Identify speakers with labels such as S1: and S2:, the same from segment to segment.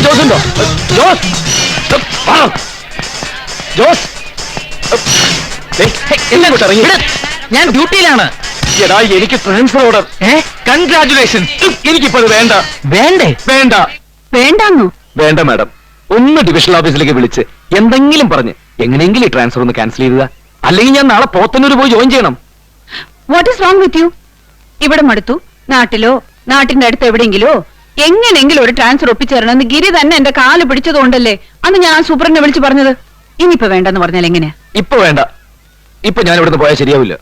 S1: ജോസ് ഉണ്ടോ? ജോസ് ജോസ് എന്നെ ഇറങ്ങി.
S2: ഞാൻ ഡ്യൂട്ടിയിലാണ്.
S1: എടാ എനിക്ക് ട്രാൻസ്ഫർ ഓർഡർ.
S2: കൺഗ്രാറ്റുലേഷൻ.
S1: എനിക്കിപ്പോ അത് വേണ്ട.
S2: വേണ്ടേ?
S1: വേണ്ട.
S3: വേണ്ടാന്നോ?
S1: വേണ്ട മാഡം. ഒന്ന് ഡിവിഷണൽ ഓഫീസിലേക്ക് വിളിച്ച് എന്തെങ്കിലും പറഞ്ഞ് എങ്ങനെയെങ്കിലും ഈ ട്രാൻസ്ഫർ ഒന്ന് ക്യാൻസൽ ചെയ്തതാ. അല്ലെങ്കിൽ ഞാൻ നാളെ പോത്തന്നൂർ പോയി ജോയിൻ ചെയ്യണം.
S3: What is wrong with you? ഇവിടെ മടുത്തു. നാട്ടിലോ നാട്ടിന്റെ അടുത്ത് എവിടെയെങ്കിലോ എങ്ങനെയെങ്കിലും ഒരു ട്രാൻസ്ഫർ ഒപ്പിച്ചേരണമെന്ന് ഗിരി തന്നെ എന്റെ കാല് പിടിച്ചതുകൊണ്ടല്ലേ അന്ന് ഞാൻ സൂപ്പറിനെ വിളിച്ചു പറഞ്ഞത്. ഇനിയിപ്പോ വേണ്ടെന്ന് പറഞ്ഞാൽ എങ്ങനെയാ?
S1: ഇപ്പൊ വേണ്ട. ഇപ്പൊ ഞാൻ ഇവിടുന്ന് പോയാൽ ശരിയാവില്ല.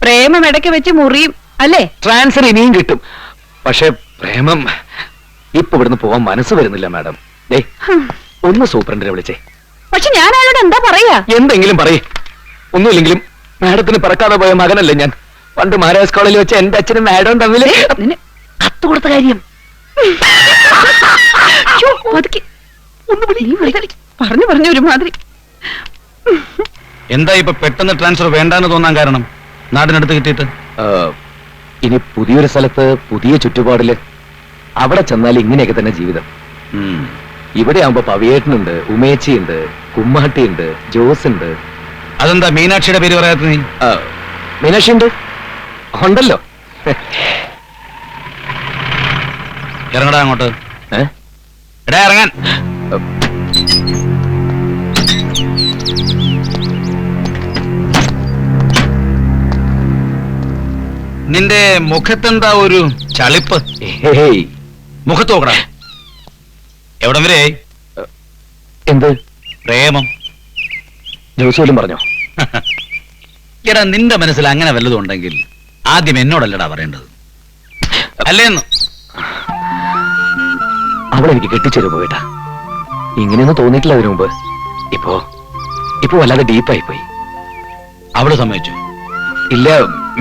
S3: പ്രേമം ഇടയ്ക്ക് വെച്ച് മുറിയും അല്ലേ?
S1: ട്രാൻസ്ഫർ ഇനിയും കിട്ടും. പക്ഷെ പ്രേമം ഇപ്പൊ ഇവിടുന്ന് പോവാൻ മനസ്സ് വരുന്നില്ല മാഡം. ദേ ഒന്ന് സൂപ്രണ്ടിനെ വിളിച്ചേ.
S3: പക്ഷെ ഞാൻ അയാളോട് എന്താ പറയാ?
S1: എന്തെങ്കിലും പറയേ. ഒന്നുമില്ലെങ്കിലും മാഡത്തിന് പറക്കാതെ പോയ മകനല്ലേ ഞാൻ. പണ്ട് മഹാരാജ് കോളേജിൽ വെച്ച് എന്റെ അച്ഛനും മാഡവും തമ്മിൽ കത്ത് കൊടുത്ത കാര്യം.
S3: പറഞ്ഞു പറഞ്ഞു ഒരുമാതിരി.
S2: എന്താ ഇപ്പൊ പെട്ടെന്ന് ട്രാൻസ്ഫർ വേണ്ടാന്ന് തോന്നാൻ കാരണം? നാടിനടുത്ത് കിട്ടിയിട്ട്
S1: ഇനി പുതിയൊരു സ്ഥലത്ത് പുതിയ ചുറ്റുപാടില് അവിടെ ചെന്നാൽ ഇങ്ങനെയൊക്കെ തന്നെ ജീവിതം. ഇവിടെ ആവുമ്പോ പവിയേട്ടനുണ്ട്, ഉമേച്ചിയുണ്ട്, കുമ്മാട്ടിയുണ്ട്, ജോസ് ഉണ്ട്.
S2: അതെന്താ മീനാക്ഷിയുടെ പേര് പറയാത്ത നീ?
S1: മീനാക്ഷി ഉണ്ട്, ഉണ്ടല്ലോ.
S2: ഇറങ്ങടാ അങ്ങോട്ട്. എടാ ഇറങ്ങാൻ. നിന്റെ മുഖത്തെന്താ ഒരു ചളിപ്പ്? മുഖത്ത് നോക്കടാ. എവിടം വരെ?
S1: എന്ത്
S2: പ്രേമം?
S1: ജോസ് പോലും പറഞ്ഞോ?
S2: എടാ നിന്റെ മനസ്സിൽ അങ്ങനെ വല്ലതും ഉണ്ടെങ്കിൽ ആദ്യം എന്നോടല്ലടാ പറയേണ്ടത്, അല്ലേന്ന്?
S1: അവളെനിക്ക് കെട്ടിച്ചേരും പോയിട്ടാ. ഇങ്ങനെയൊന്നും തോന്നിയിട്ടില്ല അതിനു മുമ്പ്. ഇപ്പൊ വല്ലാതെ ഡീപ്പായി പോയി.
S2: അവള് സമ്മതിച്ചു?
S1: ഇല്ല,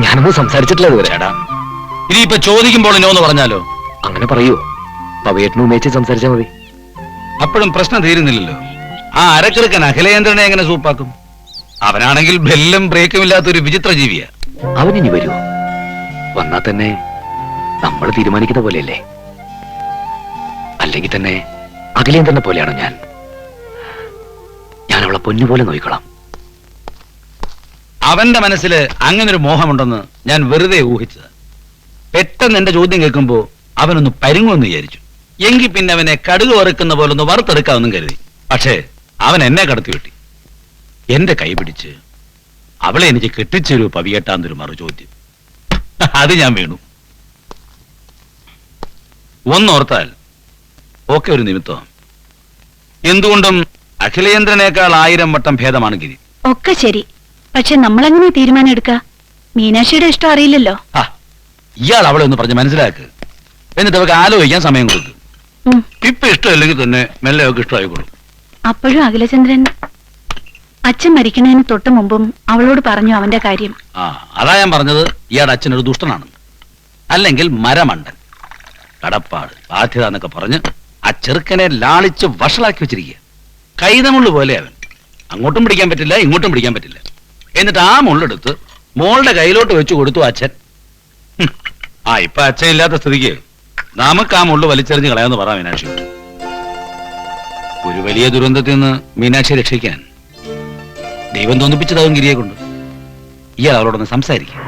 S1: ഞാനൊന്നും സംസാരിച്ചിട്ടില്ല ഇതുവരെ.
S2: എടാ ഇനിയിപ്പൊ ചോദിക്കുമ്പോൾ നോന്ന് പറഞ്ഞാലോ?
S1: അങ്ങനെ പറയൂ. പവിയേട്ടനും ഉമേച്ച് സംസാരിച്ചാ മതി.
S2: അപ്പോഴും പ്രശ്നം തീരുന്നില്ലല്ലോ. ആ അരക്കിറുക്കൻ അഖിലേന്ദ്രനെ എങ്ങനെ സൂപ്പാക്കും? അവനാണെങ്കിൽ ബെല്ലും ബ്രേക്കും ഇല്ലാത്തൊരു വിചിത്ര ജീവിയാ.
S1: അവനിനി വരുമോ? വന്നാൽ തന്നെ നമ്മൾ തീരുമാനിക്കുന്ന പോലെയല്ലേ? അല്ലെങ്കിൽ തന്നെ അഖിലേന്ദ്രനെ പോലെയാണോ ഞാൻ? അവളെ പൊന്നുപോലെ നോക്കിക്കോളാം.
S2: അവന്റെ മനസ്സിൽ അങ്ങനൊരു മോഹമുണ്ടെന്ന് ഞാൻ വെറുതെ ഊഹിച്ചത്. പെട്ടെന്ന് എന്റെ ചോദ്യം കേൾക്കുമ്പോ അവനൊന്ന് പരുങ്ങുമെന്ന് വിചാരിച്ചു. എങ്കിൽ പിന്നെ അവനെ കടുക് വറുക്കുന്ന പോലെ ഒന്ന് വറുത്തെടുക്കാമെന്നും കരുതി. പക്ഷേ അവൻ എന്നെ കടത്തി വെട്ടി. എന്റെ കൈ പിടിച്ച് അവളെ എനിക്ക് കെട്ടിച്ചൊരു പവിയെട്ടാന്നൊരു മറു ചോദ്യം. അത് ഞാൻ വീണു. ഒന്നോർത്താൽ ഒക്കെ ഒരു നിമിത്തം. എന്തുകൊണ്ടും അഖിലേന്ദ്രനേക്കാൾ 1000 വട്ടം ഭേദമാണ് ഗിരി.
S3: ഒക്കെ ശരി, പക്ഷെ നമ്മളെങ്ങനെ തീരുമാനം എടുക്ക? മീനാക്ഷിയുടെ ഇഷ്ടം അറിയില്ലല്ലോ.
S2: ഇയാൾ അവളെ ഒന്ന് പറഞ്ഞ് മനസ്സിലാക്ക്. എന്നിട്ട് അവർക്ക് ആലോചിക്കാൻ സമയം കൊടുക്കും. ഇപ്പൊ ഇഷ്ടമല്ലെങ്കിൽ തന്നെ മെല്ലെ അവർക്ക് ഇഷ്ടമായിക്കോളും.
S3: അപ്പോഴും അഖിലചന്ദ്രൻ അച്ഛൻ മരിക്കണതിന് തൊട്ട് മുമ്പും അവളോട് പറഞ്ഞു അവന്റെ കാര്യം.
S2: അതാ ഞാൻ പറഞ്ഞത് ഇയാളുടെ അച്ഛനൊരു ദുഷ്ടനാണ്, അല്ലെങ്കിൽ മരമണ്ടൻ. കടപ്പാട്, ബാധ്യത എന്നൊക്കെ പറഞ്ഞ് ആ ചെറുക്കനെ ലാളിച്ച് വഷളാക്കി വെച്ചിരിക്കുക. കൈതമുള്ളു പോലെ അവൻ. അങ്ങോട്ടും പിടിക്കാൻ പറ്റില്ല, ഇങ്ങോട്ടും പിടിക്കാൻ പറ്റില്ല. എന്നിട്ട് ആ മുള്ളെടുത്ത് മോളുടെ കയ്യിലോട്ട് വെച്ചു കൊടുത്തു അച്ഛൻ. ഇപ്പൊ അച്ഛൻ ഇല്ലാത്ത സ്ഥിതിക്ക് നമുക്ക് ആ മുള്ളു വലിച്ചെറിഞ്ഞ് കളയാന്ന് പറ മീനാക്ഷി. ഒരു വലിയ ദുരന്തത്തിൽ നിന്ന് മീനാക്ഷിയെ രക്ഷിക്കാൻ ദൈവം തോന്നിപ്പിച്ചതാവും ഗിരിയെ കൊണ്ട്. ഇയാൾ അവളോടൊന്ന് സംസാരിക്കും.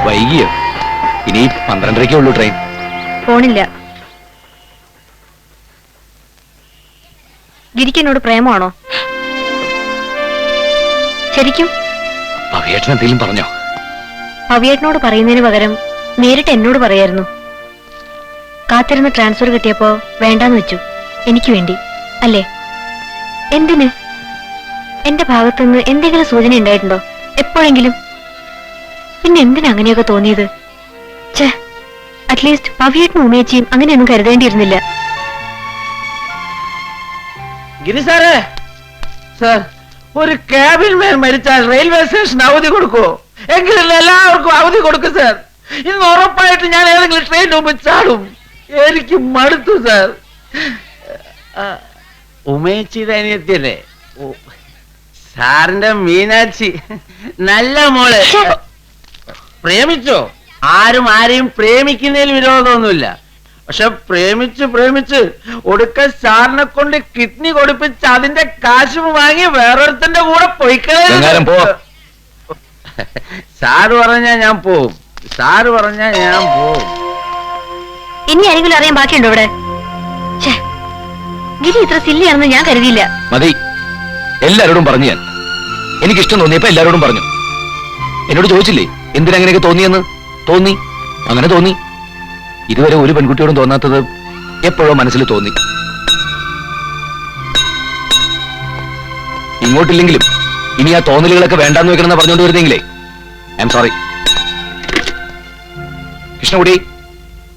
S1: വൈകിയോ? ഇനി 12:30 ഉള്ളൂ ട്രെയിൻ.
S3: പോണില്ല. ഗിരിക്കനോട് പ്രേമമാണോ ശരിക്കും?
S1: പവിയേട്ടൻ എന്തെങ്കിലും പറഞ്ഞോ?
S3: പവിയേട്ടനോട് പറയുന്നതിന് പകരം നേരിട്ട് എന്നോട് പറയായിരുന്നു. കാത്തിരുന്ന് ട്രാൻസ്ഫർ കിട്ടിയപ്പോ വേണ്ടാന്ന് വെച്ചു. എനിക്ക് വേണ്ടി അല്ലേ? എന്തിന്? എന്റെ ഭാഗത്തുനിന്ന് എന്തെങ്കിലും സൂചന ഉണ്ടായിട്ടുണ്ടോ എപ്പോഴെങ്കിലും? പിന്നെ എന്തിനാ അങ്ങനെയൊക്കെ തോന്നിയത്? ഛേ,
S4: അറ്റ്ലീസ്റ്റ് പവിയേട്ടനും ഉമേച്ചിയും അങ്ങനെയൊന്നും കരുതേണ്ടിയിരുന്നില്ല.
S5: ഗിരി സാറേ, സാർ ഒരു ക്യാബിൻ മാൻ മരിച്ചാൽ റെയിൽവേ സ്റ്റേഷൻ അവധി കൊടുക്കുമോ? എങ്കിലും എല്ലാവർക്കും അവധി കൊടുക്കും സാർ. ഇന്ന് ഉറപ്പായിട്ട് ഞാൻ ഏതെങ്കിലും ട്രെയിൻ മുമ്പ് ചാടും. എനിക്ക് മടുത്തു സാർ. ഉമേച്ചിയുടെ അനിയത്തിയല്ലേ? സാറിന്റെ മീനാക്ഷി നല്ല മോള്. പ്രേമിച്ചോ? ആരും ആരെയും പ്രേമിക്കുന്നതിൽ വിരോധമൊന്നുമില്ല. പക്ഷെ പ്രേമിച്ച് ഒടുക്ക സാറിനെ കൊണ്ട് കിഡ്നി കൊടുപ്പിച്ച് അതിന്റെ കാശ് വാങ്ങി വേറൊരുത്തന്റെ കൂടെ
S1: വെങ്ങാരം പോ.
S5: സാറ് പറഞ്ഞാ ഞാൻ പോവും. സാറ് പറഞ്ഞാ ഞാൻ പോവും.
S4: ഇനി ആരെങ്കിലും അറിയാൻ ബാക്കിയുണ്ടോ ഇവിടെ? ഛേ, ഗിരി ഇത്ര സില്ലിയാണെന്ന് ഞാൻ കരുതിയില്ല.
S1: മതി, എല്ലാരോടും പറഞ്ഞു ഞാൻ. എനിക്കിഷ്ടം തോന്നിയപ്പോ എല്ലാരോടും പറഞ്ഞു. എന്നോട് ചോദിച്ചില്ലേ എന്തിനങ്ങനെയൊക്കെ തോന്നിയെന്ന്? തോന്നി, അങ്ങനെ തോന്നി. ഇതുവരെ ഒരു പെൺകുട്ടിയോടും തോന്നാത്തത് എപ്പോഴോ മനസ്സിൽ തോന്നി. ഇങ്ങോട്ടില്ലെങ്കിലും ഇനി ആ തോന്നലുകളൊക്കെ വേണ്ടാന്ന് വെക്കണമെന്ന് പറഞ്ഞുകൊണ്ട് വരുന്നെങ്കിലേ ഐ എം സോറി. కృష్ణుడి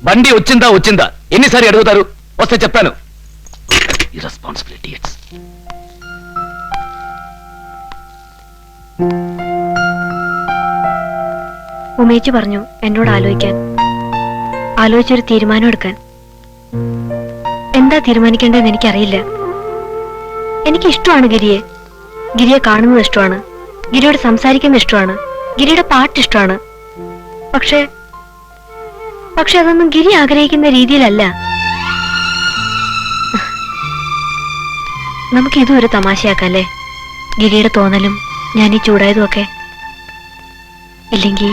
S1: బండి వచ్చిందా ఎన్నిసారి అడుగుతారు? వస్తే చెప్తాను. ఇర్రెస్పాన్సిబిలిటీ.
S4: ഉമേച്ചി പറഞ്ഞു എന്നോട് ആലോചിക്കാൻ, ആലോചിച്ചൊരു തീരുമാനം എടുക്കാൻ. എന്താ തീരുമാനിക്കേണ്ടതെന്ന് എനിക്കറിയില്ല. എനിക്കിഷ്ടമാണ് ഗിരിയെ കാണുന്നത് ഇഷ്ടമാണ്, ഗിരിയോട് സംസാരിക്കുന്നത് ഇഷ്ടമാണ്, ഗിരിയുടെ പാട്ട് ഇഷ്ടമാണ്. പക്ഷെ അതൊന്നും ഗിരി ആഗ്രഹിക്കുന്ന രീതിയിലല്ല. നമുക്കിതും ഒരു തമാശയാക്കല്ലേ, ഗിരിയുടെ തോന്നലും ഞാൻ ഈ ചൂടായതും ഒക്കെ. ഇല്ലെങ്കിൽ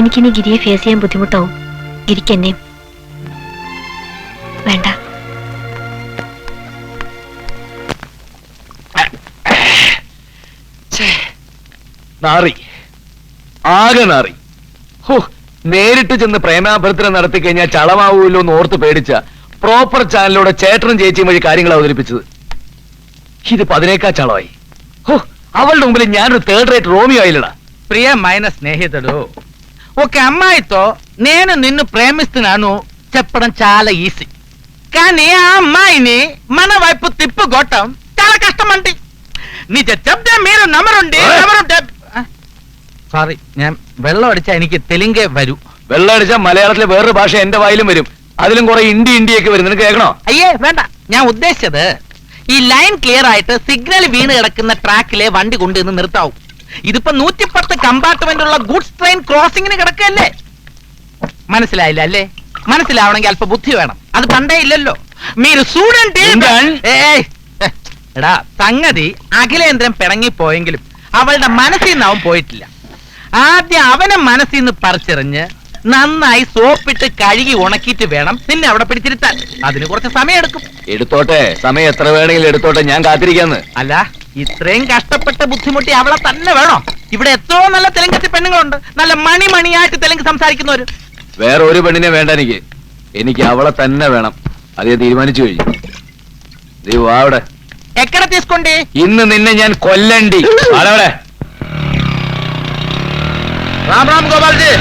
S4: എനിക്കിനി ഗിരിയെ ഫേസ് ചെയ്യാൻ ബുദ്ധിമുട്ടാവും. ഗിരിക്ക് എന്നെയും വേണ്ട.
S1: നാറി, ആകെ നാറി. ഹോ, നേരിട്ട് ചെന്ന് പ്രേമാഭ്യർത്ഥന നടത്തി കഴിഞ്ഞാൽ ചളമാവൂല്ലോ എന്ന് ഓർത്ത് പേടിച്ച പ്രോപ്പർ ചാനലിലൂടെ ചേട്ടനും ചേച്ചിയും വഴി കാര്യങ്ങൾ അവതരിപ്പിച്ചത്. ഇതിപ്പോ അതിനേക്കാ ചളമായി. ഹോ, അവളുടെ മുമ്പിൽ ഞാനൊരു തേർഡ് റേറ്റ് റോമിയോ ആയില്ലടാ.
S6: ప్రియమైన స్నేహితుడు, ఒక అమ్మాయితో నేను నిన్ను ప్రేమిస్తున్నాను చెప్పడం చాలా ఈజీ, కానీ ఆ అమ్మాయిని మన వైపు తిప్పుకోవటం చాలా కష్టం అండి. నిజం చెప్తే మీరు నమ్మరుండి. സോറി, ഞാൻ വെള്ളം അടിച്ചാൽ എനിക്ക് തെലുങ്കേ വരൂ.
S1: വെള്ളം അടിച്ചാൽ മലയാളത്തിലെ വേറൊരു ഭാഷ എന്റെ വായിലും വരും. അതിലും കുറെ ഇന്ത്യയൊക്കെ വരും. നിനക്ക് കേൾക്കണോ?
S6: അയ്യേ വേണ്ട, ഞാൻ ഉദ്ദേശിച്ചത് ഈ ലൈൻ ക്ലിയർ ആയിട്ട് സിഗ്നൽ വീണ് കിടക്കുന്ന ട്രാക്കിലെ വണ്ടി കൊണ്ടുവന്ന് നിർത്താവും. ഇതിപ്പോ 110 കമ്പാർട്ട്മെന്റ് ഉള്ള ഗുഡ്സ് ട്രെയിൻ ക്രോസിംഗിന് കിടക്കല്ലേ. മനസ്സിലായില്ല അല്ലേ? മനസ്സിലാവണമെങ്കിൽ അല്പ ബുദ്ധി വേണം. അത് പണ്ടേ ഇല്ലല്ലോ. മീര് സ്റ്റുഡന്റ്. എടാ, സംഗതി അഖിലേന്ദ്രൻ പിണങ്ങിപ്പോയെങ്കിലും അവളുടെ മനസ്സിൽ നിന്ന് അവൻ പോയിട്ടില്ല. ആദ്യം അവനെ മനസ്സിൽ നിന്ന് പറിച്ചെറിഞ്ഞ് നന്നായി സോപ്പിട്ട് കഴുകി ഉണക്കിയിട്ട് വേണം നിന്നെ അവിടെ പിടിച്ചിരുത്താൻ. അതിന് കുറച്ച് സമയം എടുക്കും.
S1: എടുത്തോട്ടെ, സമയം എത്ര വേണമെങ്കിലും എടുത്തോട്ടെ, ഞാൻ കാത്തിരിക്കാന്ന്.
S6: അല്ല, ഇത്രയും കഷ്ടപ്പെട്ട് ബുദ്ധിമുട്ടി അവളെ തന്നെ വേണോ? ഇവിടെ എത്രയോ നല്ല തെലുങ്കത്തി പെണ്ണുങ്ങളുണ്ട്, നല്ല മണിയായിട്ട് തെലുങ്ക് സംസാരിക്കുന്നവര്.
S1: വേറെ ഒരു പെണ്ണിനെ വേണ്ട എനിക്ക് അവളെ തന്നെ വേണം. അത് ഞാൻ തീരുമാനിച്ചു കഴിഞ്ഞു. നീ വാ അവിടെ.
S6: എക്കടെ തീസ്കൊണ്ടേ
S1: ഇന്ന് നിന്നെ ഞാൻ കൊല്ലണ്ടി. അവിടെ
S6: റാം റാം ഗോപാൽജി.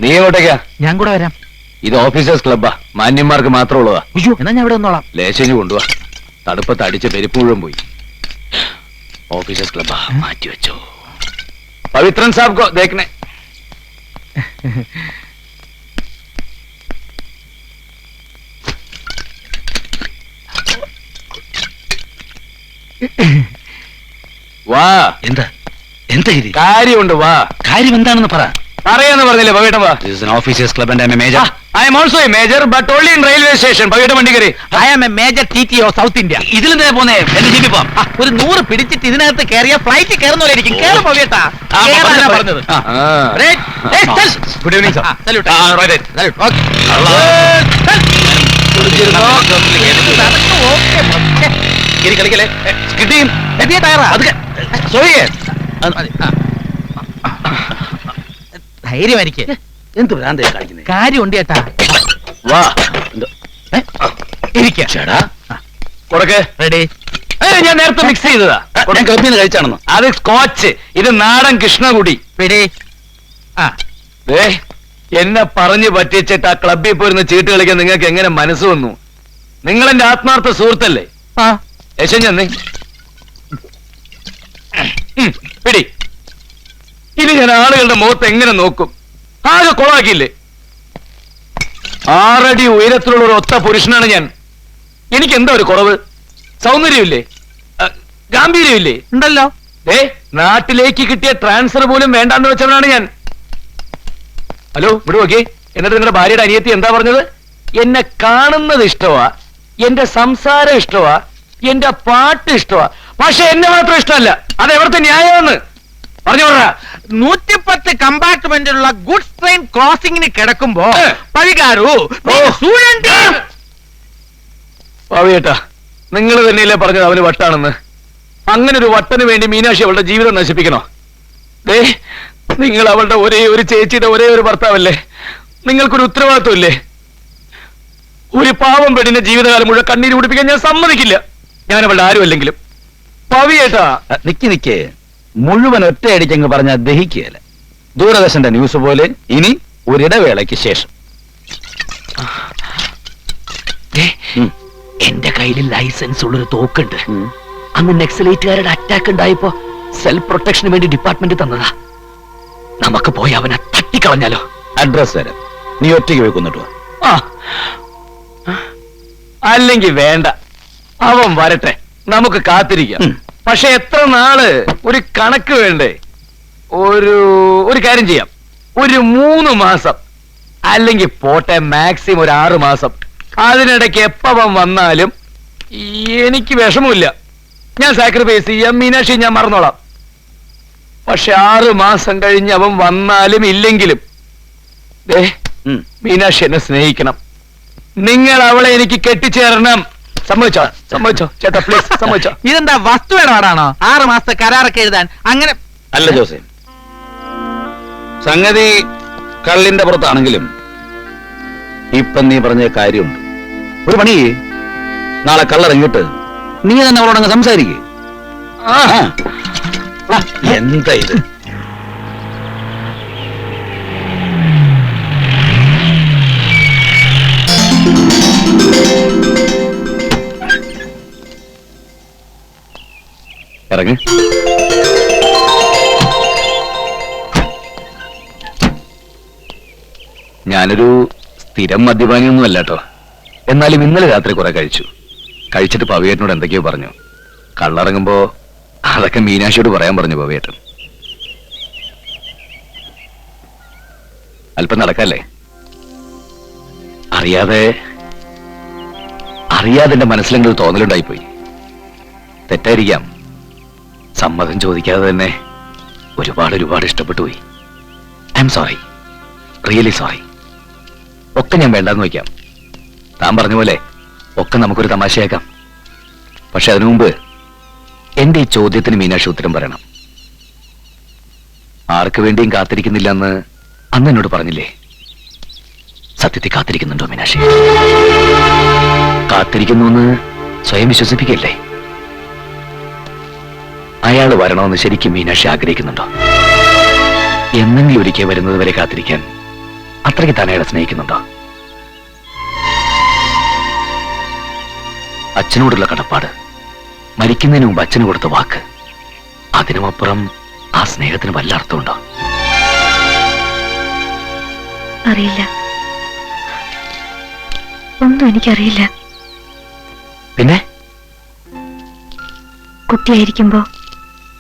S1: നീ എങ്ങോട്ടേക്കാ?
S6: ഞാൻ കൂടെ വരാം.
S1: ഇത് ഓഫീസേഴ്സ് ക്ലബ്ബാ, മാന്യന്മാർക്ക് മാത്രമുള്ളതാ.
S6: എന്നാ ഞാൻ ഇവിടെ വന്നോളാം.
S1: ലേശഞ്ഞു കൊണ്ടുവാ. തടുപ്പത്ത് അടിച്ച പെരുപ്പ് മുഴുവൻ പോയി. ഓഫീസേഴ്സ് ക്ലബ്ബാ, മാറ്റി വെച്ചോ. പവിത്രൻ സാബ് കോ ദേഖ്നെ. വാ.
S2: എന്താ എന്താ ഇത്?
S1: കാര്യമുണ്ട്, വാ.
S2: കാര്യം എന്താണെന്ന് പറ.
S1: പറയാന്ന് പറഞ്ഞില്ലേ പവിട്ടൻ? വാ.
S2: This is an officers club and I'm a major.
S1: I am also a major, but only in railway station. പവിട്ടൻ വണ്ടി കയറി.
S6: I am a major TTO south India.
S2: ഇതിലെന്താ പോന്നേ? എന്റെ ജീപ്പിൽ പോവാം.
S6: ഒരു 100 പിടിച്ചിട്ട് ഇതിനകത്ത് കയറിയ ഫ്ലൈറ്റ് കയറുന്നവരായിരിക്കും. കേറ് പവിട്ടാ. പറഞ്ഞത്.
S1: Good evening sir.
S6: സല്യൂട്ട്.
S1: കളിക്കലേ കിട്ടിയും
S6: എത്തിയ ടയറാ. ധൈര്യമായിരിക്കും.
S2: എന്ത് ഭ്രാന്തയാ കാണിക്കുന്നത്?
S6: കാര്യമുണ്ട് ചേട്ടാ.
S1: വാ.
S6: ഇരിക്ക.
S1: ചേടാ കൊടുക്ക്.
S6: റെഡി.
S1: ഞാൻ നേരത്തെ മിക്സ് ചെയ്തതാ.
S2: ഞാൻ ക്ലബിൽ നിന്ന് കഴിച്ചാണെന്നോ?
S1: അത് സ്കോച്ച്, ഇത് നാടൻ കൃഷ്ണകുടി.
S6: പിടി. ആ
S1: ദേ, എന്നെ പറഞ്ഞു പറ്റിച്ചിട്ട് ആ ക്ലബിൽ പോയിരുന്ന ചീട്ട് കളിക്കാൻ നിങ്ങൾക്ക് എങ്ങനെ മനസ്സ് വന്നു? നിങ്ങൾ എന്റെ ആത്മാർത്ഥ സുഹൃത്തല്ലേ?
S6: ആ
S1: യശൻ ചെന്നേ പിടി. ഇനി ഞാൻ ആളുകളുടെ മുഖത്ത് എങ്ങനെ നോക്കും? ആകെ കൊളാക്കിയില്ലേ? 6 അടി ഉയരത്തിലുള്ള ഒരു ഒത്ത പുരുഷനാണ് ഞാൻ. എനിക്ക് എന്താ ഒരു കുറവ്? സൗന്ദര്യമില്ലേ? ഗാംഭീര്യമില്ലേ?
S6: ഉണ്ടല്ലോ.
S1: നാട്ടിലേക്ക് കിട്ടിയ ട്രാൻസ്ഫർ പോലും വേണ്ടാന്ന് വെച്ചവനാണ് ഞാൻ. ഹലോ, ഇവിടെ നോക്കി. എന്നിട്ട് നിങ്ങളുടെ ഭാര്യയുടെ അനിയത്തി എന്താ പറഞ്ഞത്? എന്നെ കാണുന്നത് ഇഷ്ടമാ, എന്റെ സംസാരം ഇഷ്ടമാ, എന്റെ പാട്ട് ഇഷ്ടമാ, പക്ഷെ എന്നെ മാത്രം ഇഷ്ടമല്ല. അത് എവിടുത്തെ ന്യായമെന്ന് പറഞ്ഞു പറ.
S6: 110 കമ്പാർട്ട്മെന്റിലുള്ള ഗുഡ്സ് ട്രെയിൻ ക്രോസിംഗിന് കിടക്കുമ്പോ പഴികാരു
S1: പാവിയേട്ടാ, നിങ്ങൾ തന്നെയല്ലേ പറഞ്ഞത് അവന് വട്ടാണെന്ന്? അങ്ങനെ ഒരു വട്ടന് വേണ്ടി മീനാക്ഷി അവളുടെ ജീവിതം നശിപ്പിക്കണോ? നിങ്ങൾ അവളുടെ ഒരേ ഒരു ചേച്ചിയുടെ ഒരേ ഒരു ഭർത്താവല്ലേ? നിങ്ങൾക്കൊരു ഉത്തരവാദിത്വം ഇല്ലേ? ഒരു പാവം പെണ്ണിന്റെ ജീവിതകാലം മുഴുവൻ കണ്ണീര് കുടിപ്പിക്കാൻ ഞാൻ സമ്മതിക്കില്ല. ഞാൻ അവളുടെ ആരും അല്ലെങ്കിലും. പവിയേട്ടാ,
S2: നിക്ക് മുഴുവൻ ഒറ്റയടിക്കങ്ങ് പറഞ്ഞാൽ ദഹിക്കുകയല്ല. ദൂരദർശന്റെ ന്യൂസ് പോലെ ഇനി ഒരിടവേളയ്ക്ക് ശേഷം.
S1: എന്റെ കയ്യിൽ ലൈസൻസ് ഉള്ളൊരു തോക്കുണ്ട്. അന്ന് നക്സലൈറ്റുകാരുടെ അറ്റാക്ക് ഉണ്ടായപ്പോ സെൽഫ് പ്രൊട്ടക്ഷന് വേണ്ടി ഡിപ്പാർട്ട്മെന്റ് തന്നതാ. നമുക്ക് പോയി അവനെ തട്ടിക്കളഞ്ഞാലോ?
S2: അഡ്രസ് തരാം, നീ ഒറ്റയ്ക്ക് പോയി കൊന്നിട്ട് വാ.
S1: അല്ലെങ്കിൽ വേണ്ട, അവൻ വരട്ടെ, നമുക്ക് കാത്തിരിക്കാം. പക്ഷെ എത്ര നാള്? ഒരു കണക്ക് വേണ്ടേ? ഒരു കാര്യം ചെയ്യാം, ഒരു 3 മാസം, അല്ലെങ്കിൽ പോട്ടെ മാക്സിമം ഒരു 6 മാസം. അതിനിടയ്ക്ക് എപ്പവൻ വന്നാലും എനിക്ക് വിഷമമില്ല. ഞാൻ സാക്രിഫൈസ് ചെയ്യാം. മീനാക്ഷി ഞാൻ മറന്നോളാം. പക്ഷെ 6 മാസം കഴിഞ്ഞ് അവൻ വന്നാലും ഇല്ലെങ്കിലും മീനാക്ഷി എന്നെ സ്നേഹിക്കണം. നിങ്ങൾ അവളെ എനിക്ക് കെട്ടിച്ചേരണം. സമ്മതിച്ചോ ചേട്ടാ, പ്ലീസ് സമ്മതിച്ചോ.
S6: ഇതെന്താ വസ്തുവിടാണോ 6 മാസത്തെ കരാറൊക്കെ എഴുതാൻ? അങ്ങനെ
S2: അല്ല ജോസേ, സംഗതി കള്ളിന്റെ പുറത്താണെങ്കിലും ഇപ്പൊ നീ പറഞ്ഞ കാര്യമുണ്ട്. ഒരു പണി, നാളെ കള്ളിറങ്ങിയിട്ട് നീ തന്നെ അവളോടങ്ങ് സംസാരിക്കേ. എന്താ ഇത്? ഇറങ്ങ്.
S1: ഞാനൊരു സ്ഥിരം മദ്യപാനിയൊന്നും അല്ല കേട്ടോ. എന്നാലും ഇന്നലെ രാത്രി കുറെ കഴിച്ചിട്ട് പവിയേട്ടനോട് എന്തൊക്കെയോ പറഞ്ഞു. കള്ളിറങ്ങുമ്പോ അതൊക്കെ മീനാക്ഷിയോട് പറയാൻ പറഞ്ഞു പവിയേട്ടൻ. അല്പം നടക്കല്ലേ? അറിയാതെ എന്റെ മനസ്സിലെങ്കിലും തോന്നലുണ്ടായിപ്പോയി. തെറ്റായിരിക്കാം. സമ്മതം ചോദിക്കാതെ തന്നെ ഒരുപാട് ഇഷ്ടപ്പെട്ടു പോയി. I am sorry, really sorry. ഒക്കെ ഞാൻ വേണ്ടാന്ന് വയ്ക്കാം. താൻ പറഞ്ഞ പോലെ ഒക്കെ നമുക്കൊരു തമാശയാക്കാം. പക്ഷെ അതിനു മുമ്പ് എന്റെ ഈ ചോദ്യത്തിന് മീനാക്ഷി ഉത്തരം പറയണം. ആർക്ക് വേണ്ടിയും കാത്തിരിക്കുന്നില്ല എന്ന് അന്ന് എന്നോട് പറഞ്ഞില്ലേ? സത്യത്തിൽ കാത്തിരിക്കുന്നുണ്ടോ മീനാക്ഷി? കാത്തിരിക്കുന്നു എന്ന് സ്വയം വിശ്വസിപ്പിക്കല്ലേ? അയാൾ വരണമെന്ന് ശരിക്കും മീനാക്ഷി ആഗ്രഹിക്കുന്നുണ്ടോ? എന്നെങ്കിലും ഒരിക്കൽ വരുന്നത് വരെ കാത്തിരിക്കാൻ അത്രയ്ക്ക് താൻ അയാളെ സ്നേഹിക്കുന്നുണ്ടോ? അച്ഛനോടുള്ള കടപ്പാട്, മരിക്കുന്നതിന് മുമ്പ് അച്ഛന് കൊടുത്ത വാക്ക്, അതിനുമപ്പുറം ആ സ്നേഹത്തിന് വല്ല അർത്ഥമുണ്ടോ?
S4: അറിയില്ല, ഒന്നും എനിക്കറിയില്ല.
S1: പിന്നെ
S4: കുട്ടിയായിരിക്കുമ്പോ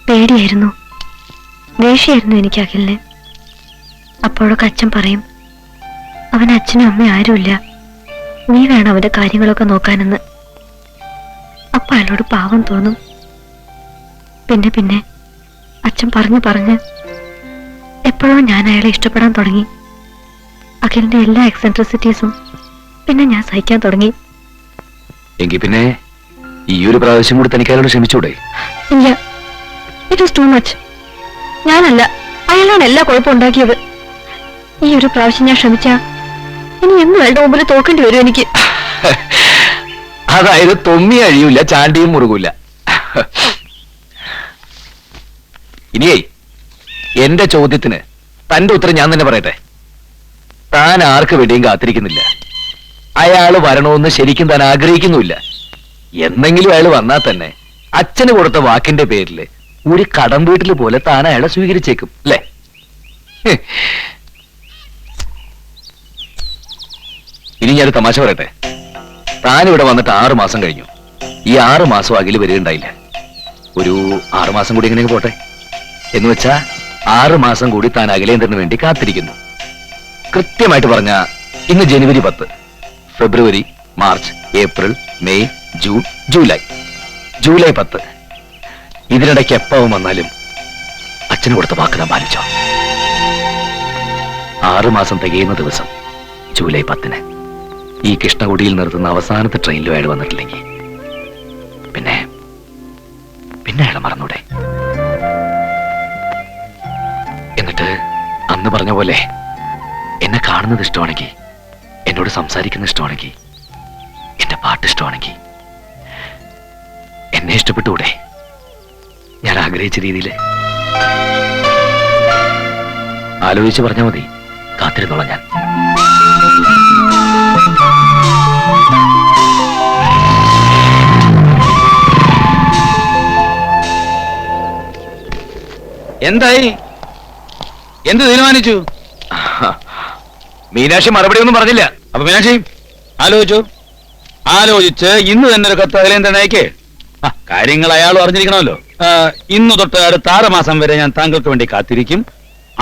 S4: പേടിയായിരുന്നു, ദേഷ്യായിരുന്നു എനിക്ക് അഖിലിന്. അപ്പോഴൊക്കെ അച്ഛൻ പറയും, അവന് അച്ഛനും അമ്മയും ആരുമില്ല, നീ വേണം അവന്റെ കാര്യങ്ങളൊക്കെ നോക്കാനെന്ന്. അപ്പൊ അയാളോട് പാവം തോന്നും. പിന്നെ അച്ഛൻ പറഞ്ഞ് എപ്പോഴോ ഞാൻ അയാളെ ഇഷ്ടപ്പെടാൻ തുടങ്ങി. അഖിലിന്റെ എല്ലാ എക്സെൻട്രിസിറ്റീസും പിന്നെ ഞാൻ സഹിക്കാൻ തുടങ്ങി.
S1: എങ്കിൽ പിന്നെ ഈ ഒരു പ്രാവശ്യം കൂടി തനിക്ക് അയാളോട് ക്ഷമിച്ചൂടെ?
S4: ഇല്ല, ഇറ്റ് വാസ് ടു മച്ച്. ഞാനല്ല, അയാളാണ് എല്ലാ കുഴപ്പം ഉണ്ടാക്കിയത്. ഈ ഒരു പ്രാവശ്യം ഞാൻ ക്ഷമിച്ച ഇനി എന്നും അയാളുടെ മുമ്പിൽ തോക്കേണ്ടി വരും എനിക്ക്.
S1: അതായത് തൊമ്മി അഴിയൂല, ചാണ്ടിയും മുറുകൂല. ഇനിയേ എന്റെ ചോദ്യത്തിന് തന്റെ ഉത്തരം ഞാൻ തന്നെ പറയട്ടെ. താൻ ആർക്ക് വേണ്ടിയും കാത്തിരിക്കുന്നില്ല. അയാള് വരണമെന്ന് ശരിക്കും താൻ ആഗ്രഹിക്കുന്നുമില്ല. എന്നെങ്കിലും അയാൾ വന്നാൽ തന്നെ അച്ഛന് കൊടുത്ത വാക്കിന്റെ പേരില് ഒരു കടം വീട്ടിൽ പോലെ താൻ അയാളെ സ്വീകരിച്ചേക്കും അല്ലേ? ഇനി ഞാനൊരു തമാശ പറയട്ടെ. താൻ ഇവിടെ വന്നിട്ട് 6 മാസം കഴിഞ്ഞു. ഈ 6 മാസം അകല് വരികയുണ്ടായില്ല. ഒരു 6 മാസം കൂടി ഇങ്ങനെ പോട്ടെ എന്ന് വെച്ചാ 6 മാസം കൂടി താൻ അഖിലേന്ദ്രന് വേണ്ടി കാത്തിരിക്കുന്നു. കൃത്യമായിട്ട് പറഞ്ഞ ഇന്ന് ജനുവരി 10, ഫെബ്രുവരി, March, April, May, June, July 10. ഇതിനിടയ്ക്ക് എപ്പാവും വന്നാലും അച്ഛന് കൊടുത്ത വാക്ക് നാം പാലിച്ചോ? 6 മാസം തികയുന്ന ദിവസം ജൂലൈ 10 ഈ കൃഷ്ണകുടിയിൽ നിർത്തുന്ന അവസാനത്തെ ട്രെയിനിലും അയാൾ വന്നിട്ടില്ലെങ്കിൽ പിന്നെ അയാളെ മറന്നൂടെ? എന്നിട്ട് അന്ന് പറഞ്ഞ പോലെ എന്നെ കാണുന്നത് ഇഷ്ടമാണെങ്കിൽ, എന്നോട് സംസാരിക്കുന്ന ഇഷ്ടമാണെങ്കിൽ, എന്റെ പാട്ട് ഇഷ്ടമാണെങ്കിൽ എന്നെ ഇഷ്ടപ്പെട്ടുകൂടെ? ഞാൻ ആഗ്രഹിച്ച രീതിയിൽ ആലോചിച്ച് പറഞ്ഞാൽ മതി. കാത്തിരുന്നോളാം ഞാൻ.
S2: എന്തായി? എന്ത് തീരുമാനിച്ചു?
S1: മീനാക്ഷി മറുപടി ഒന്നും പറഞ്ഞില്ല.
S2: അപ്പൊ മീനാക്ഷി ആലോചിച്ച് ഇന്ന് തന്നെ ഒരു കത്ത് അഖിലേന്ദ്രൻ അയക്കേ. കാര്യങ്ങൾ അയാളും അറിഞ്ഞിരിക്കണമല്ലോ. ഇന്ന് തൊട്ട് അടുത്ത 6 മാസം വരെ ഞാൻ താങ്കൾക്ക് വേണ്ടി കാത്തിരിക്കും.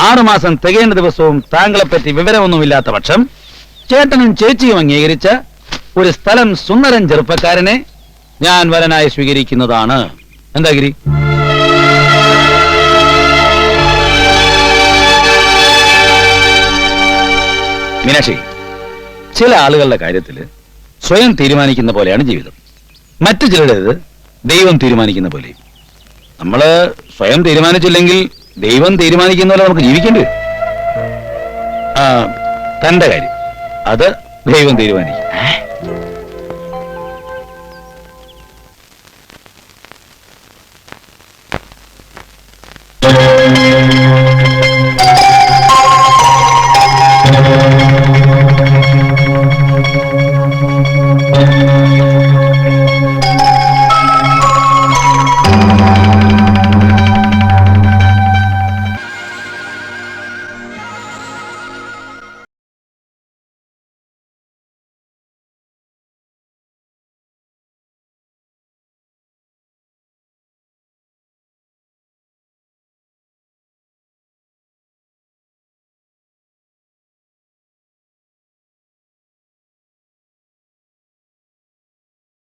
S2: 6 മാസം തികയേണ്ട ദിവസവും താങ്കളെ പറ്റി വിവരമൊന്നുമില്ലാത്ത പക്ഷം ചേട്ടനും ചേച്ചിയും അംഗീകരിച്ച ഒരു സ്ഥലം സുന്ദരൻ ചെറുപ്പക്കാരനെ ഞാൻ വരനായി സ്വീകരിക്കുന്നതാണ്. എന്താ ഗിരി? മീനാക്ഷി, ചില ആളുകളുടെ കാര്യത്തിൽ സ്വയം തീരുമാനിക്കുന്ന പോലെയാണ് ജീവിതം. മറ്റു ചിലരുടേത് ദൈവം തീരുമാനിക്കുന്ന പോലെ. നമ്മള് സ്വയം തീരുമാനിച്ചില്ലെങ്കിൽ ദൈവം തീരുമാനിക്കുന്ന പോലെ നമുക്ക് ജീവിക്കേണ്ടി വരും. തന്റെ കാര്യം അത് ദൈവം തീരുമാനിക്കും.